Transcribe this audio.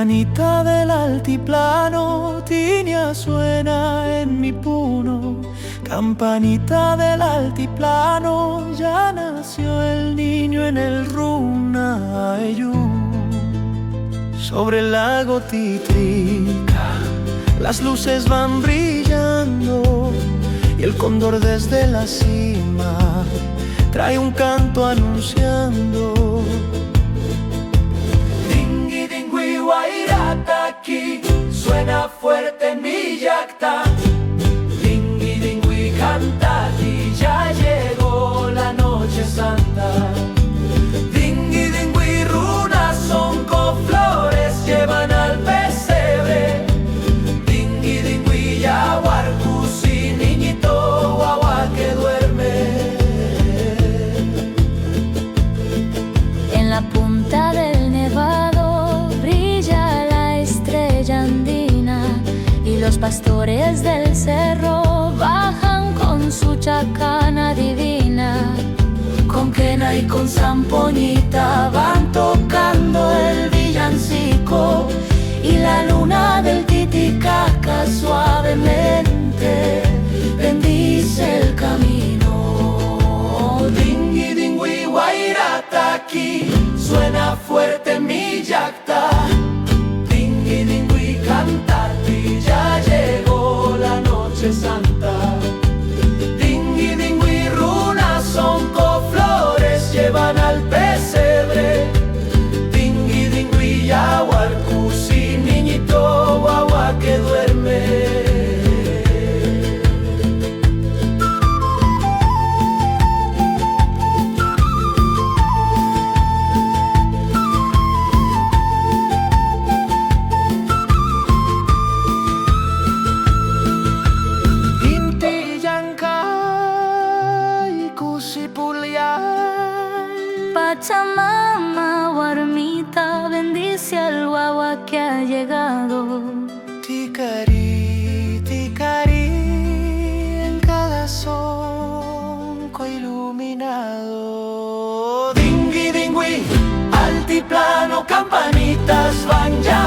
Campanita del altiplano, tiña suena en mi puno. Campanita del altiplano, ya nació el niño en el Runaayú. Sobre el lago Titrica, las luces van brillando, y el cóndor desde la cima trae un canto anunciando. Dingui dingui guairata aquí, suena fuerte en mi yacta. Dingui dingui canta y ya llegó la noche santa. Dingui dingui runas son con flores, llevan al pesebre. Dingui dingui yaguarcusi, niñito guagua que duerme. En la punta del nevado brilla la estrella andina, y los pastores del cerro bajan con su chacana divina. Con quena y con zampoñita van tocando el villancico, y la luna del Titicaca suavemente bendice el camino. Dingui dingui guairata aquí, suena fuerte en mi yacta. Dingui dingui canta y ya llegó la noche santa. Dingui dingui runas son con flores, llevan al pesebre. Dingui dingui yaguarcusi, niñito guagua que duerme. Pachamama, guarmita, bendice al guagua que ha llegado. Ticari, ticari, en cada sonco iluminado. Dingui dingui, altiplano, campanitas van ya